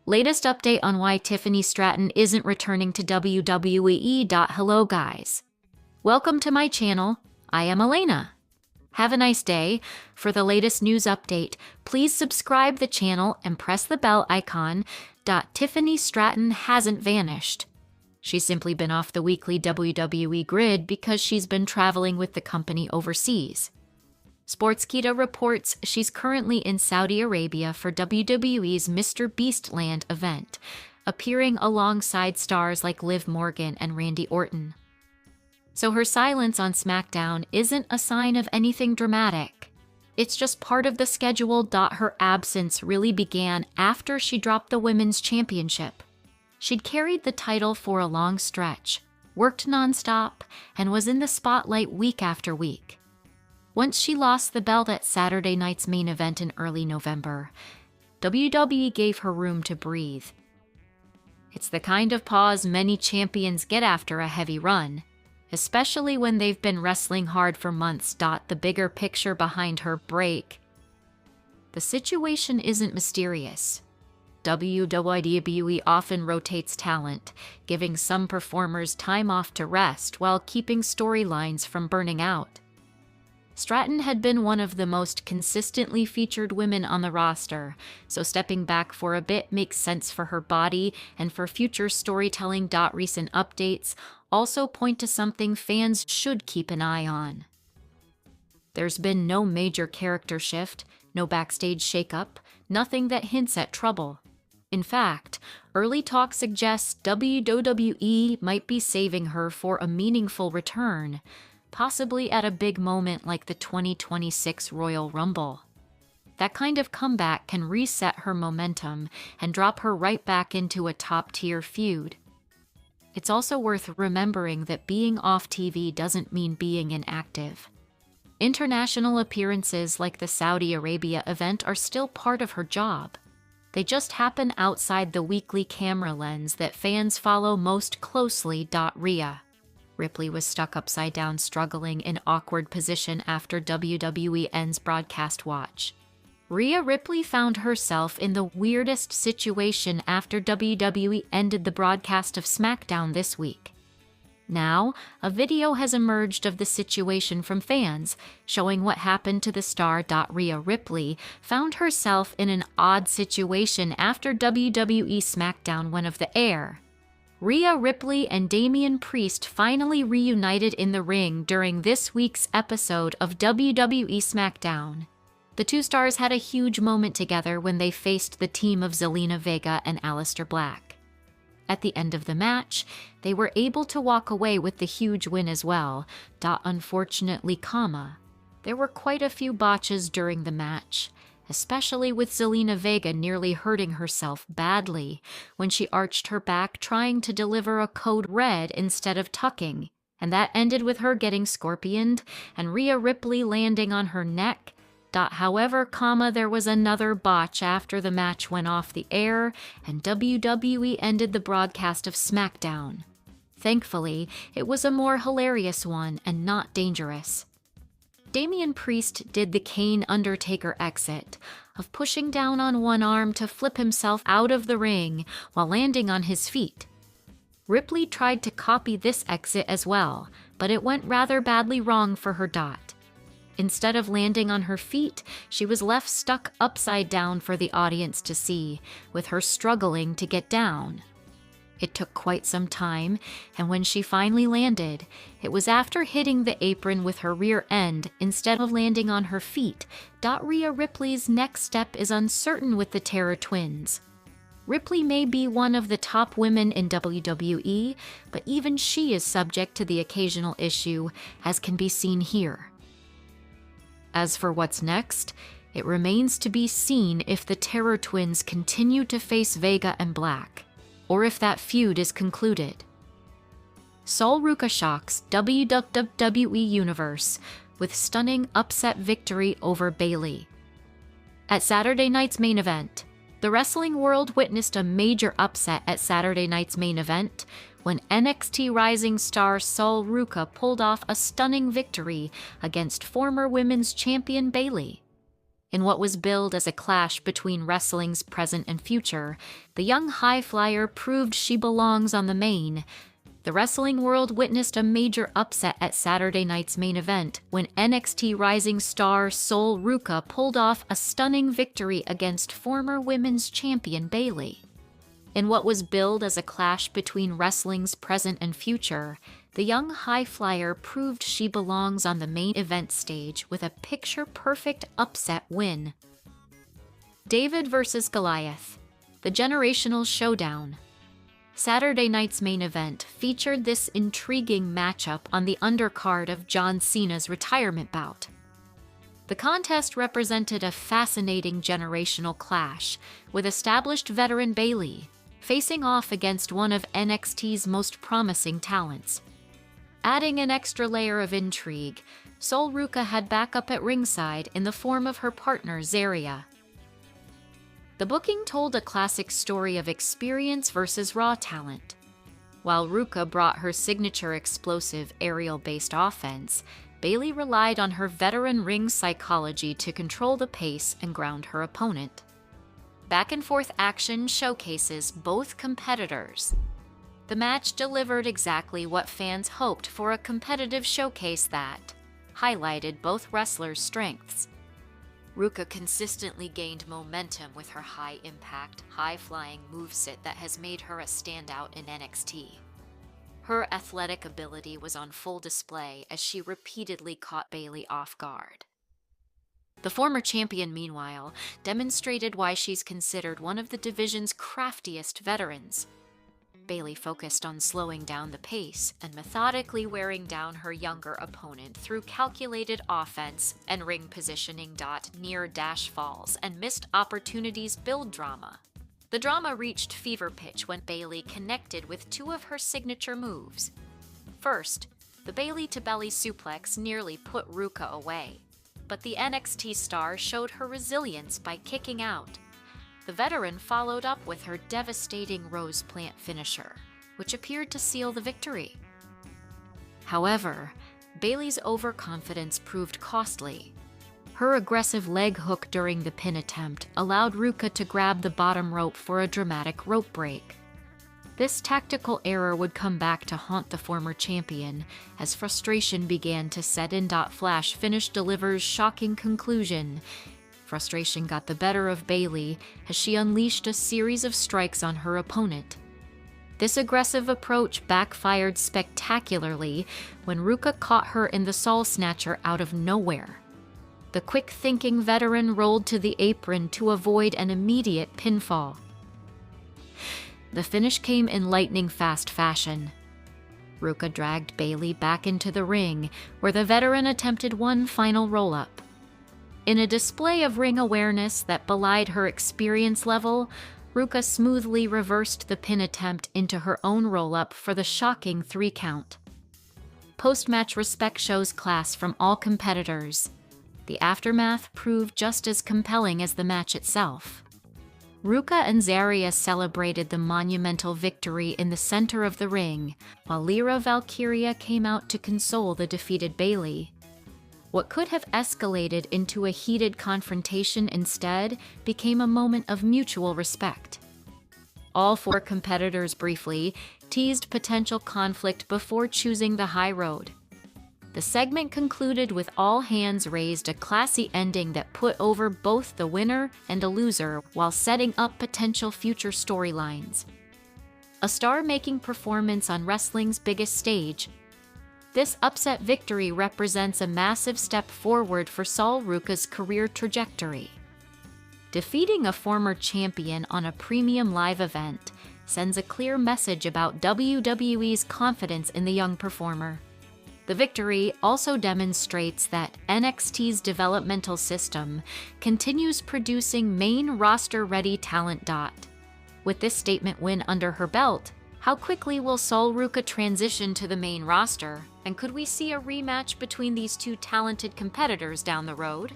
Latest update on why Tiffany Stratton isn't returning to WWE. Hello guys. Welcome to my channel. I am Elena. Have a nice day. For the latest news update, please subscribe the channel and press the bell icon. Tiffany Stratton hasn't vanished. She's simply been off the weekly WWE grid because she's been traveling with the company overseas. Sportskeeda reports she's currently in Saudi Arabia for WWE's Mr. Beastland event, appearing alongside stars like Liv Morgan and Randy Orton. So her silence on SmackDown isn't a sign of anything dramatic. It's just part of the schedule. Her absence really began after she dropped the Women's Championship. She'd carried the title for a long stretch, worked nonstop, and was in the spotlight week after week. Once she lost the belt at Saturday night's main event in early November, WWE gave her room to breathe. It's the kind of pause many champions get after a heavy run, especially when they've been wrestling hard for months. The bigger picture behind her break. The situation isn't mysterious. WWE often rotates talent, giving some performers time off to rest while keeping storylines from burning out. Stratton had been one of the most consistently featured women on the roster, so stepping back for a bit makes sense for her body and for future storytelling. Recent updates also point to something fans should keep an eye on. There's been no major character shift, no backstage shakeup, nothing that hints at trouble. In fact, early talk suggests WWE might be saving her for a meaningful return, possibly at a big moment like the 2026 Royal Rumble. That kind of comeback can reset her momentum and drop her right back into a top-tier feud. It's also worth remembering that being off TV doesn't mean being inactive. International appearances like the Saudi Arabia event are still part of her job. They just happen outside the weekly camera lens that fans follow most closely. Rhea Ripley was stuck upside down, struggling in awkward position after WWE ends broadcast watch. Rhea Ripley found herself in the weirdest situation after WWE ended the broadcast of SmackDown this week. Now, a video has emerged of the situation from fans, showing what happened to the star. Rhea Ripley found herself in an odd situation after WWE SmackDown went off the air. Rhea Ripley and Damian Priest finally reunited in the ring during this week's episode of WWE SmackDown. The two stars had a huge moment together when they faced the team of Zelina Vega and Aleister Black. At the end of the match, they were able to walk away with the huge win as well. Unfortunately, there were quite a few botches during the match, especially with Zelina Vega nearly hurting herself badly when she arched her back trying to deliver a code red instead of tucking, and that ended with her getting scorpioned and Rhea Ripley landing on her neck. However, there was another botch after the match went off the air and WWE ended the broadcast of SmackDown. Thankfully, it was a more hilarious one and not dangerous. Damian Priest did the Kane Undertaker exit of pushing down on one arm to flip himself out of the ring while landing on his feet. Ripley tried to copy this exit as well, but it went rather badly wrong for her. Instead of landing on her feet, she was left stuck upside down for the audience to see, with her struggling to get down. It took quite some time, and when she finally landed, it was after hitting the apron with her rear end instead of landing on her feet. Rhea Ripley's next step is uncertain with the Terror Twins. Ripley may be one of the top women in WWE, but even she is subject to the occasional issue, as can be seen here. As for what's next, it remains to be seen if the Terror Twins continue to face Vega and Black, or if that feud is concluded. Ruka shocks WWE Universe with stunning upset victory over Bayley. At Saturday night's main event, the wrestling world witnessed a major upset at Saturday night's main event when NXT rising star Ruka pulled off a stunning victory against former women's champion Bayley. In what was billed as a clash between wrestling's present and future, the young high flyer proved she belongs on the main. The wrestling world witnessed a major upset at Saturday night's main event when NXT rising star Sol Ruka pulled off a stunning victory against former women's champion Bayley. In what was billed as a clash between wrestling's present and future, the young high flyer proved she belongs on the main event stage with a picture-perfect upset win. David vs. Goliath, the generational showdown. Saturday night's main event featured this intriguing matchup on the undercard of John Cena's retirement bout. The contest represented a fascinating generational clash, with established veteran Bayley facing off against one of NXT's most promising talents. Adding an extra layer of intrigue, Sol Ruka had backup at ringside in the form of her partner Zarya. The booking told a classic story of experience versus raw talent. While Ruka brought her signature explosive aerial-based offense, Bayley relied on her veteran ring psychology to control the pace and ground her opponent. Back-and-forth action showcases both competitors. The match delivered exactly what fans hoped for, a competitive showcase that highlighted both wrestlers' strengths. Ruka consistently gained momentum with her high-impact, high-flying moveset that has made her a standout in NXT. Her athletic ability was on full display as she repeatedly caught Bayley off guard. The former champion, meanwhile, demonstrated why she's considered one of the division's craftiest veterans. Bayley focused on slowing down the pace and methodically wearing down her younger opponent through calculated offense and ring positioning. Near dash falls and missed opportunities build drama. The drama reached fever pitch when Bayley connected with two of her signature moves. First, the Bayley to belly suplex nearly put Ruka away, but the NXT star showed her resilience by kicking out. The veteran followed up with her devastating rose plant finisher, which appeared to seal the victory. However, Bayley's overconfidence proved costly. Her aggressive leg hook during the pin attempt allowed Ruka to grab the bottom rope for a dramatic rope break. This tactical error would come back to haunt the former champion as frustration began to set in. Flash finish delivers shocking conclusion. Frustration got the better of Bayley as she unleashed a series of strikes on her opponent. This aggressive approach backfired spectacularly when Ruka caught her in the Soul Snatcher out of nowhere. The quick-thinking veteran rolled to the apron to avoid an immediate pinfall. The finish came in lightning-fast fashion. Ruka dragged Bayley back into the ring, where the veteran attempted one final roll-up. In a display of ring awareness that belied her experience level, Ruka smoothly reversed the pin attempt into her own roll-up for the shocking 3 count. Post-match respect shows class from all competitors. The aftermath proved just as compelling as the match itself. Ruka and Zarya celebrated the monumental victory in the center of the ring, while Lyra Valkyria came out to console the defeated Bayley. What could have escalated into a heated confrontation instead became a moment of mutual respect. All 4 competitors briefly teased potential conflict before choosing the high road. The segment concluded with all hands raised, a classy ending that put over both the winner and a loser while setting up potential future storylines. A star-making performance on wrestling's biggest stage, this upset victory represents a massive step forward for Sol Ruka's career trajectory. Defeating a former champion on a premium live event sends a clear message about WWE's confidence in the young performer. The victory also demonstrates that NXT's developmental system continues producing main roster-ready talent. With this statement win under her belt, how quickly will Sol Ruka transition to the main roster, and could we see a rematch between these 2 talented competitors down the road?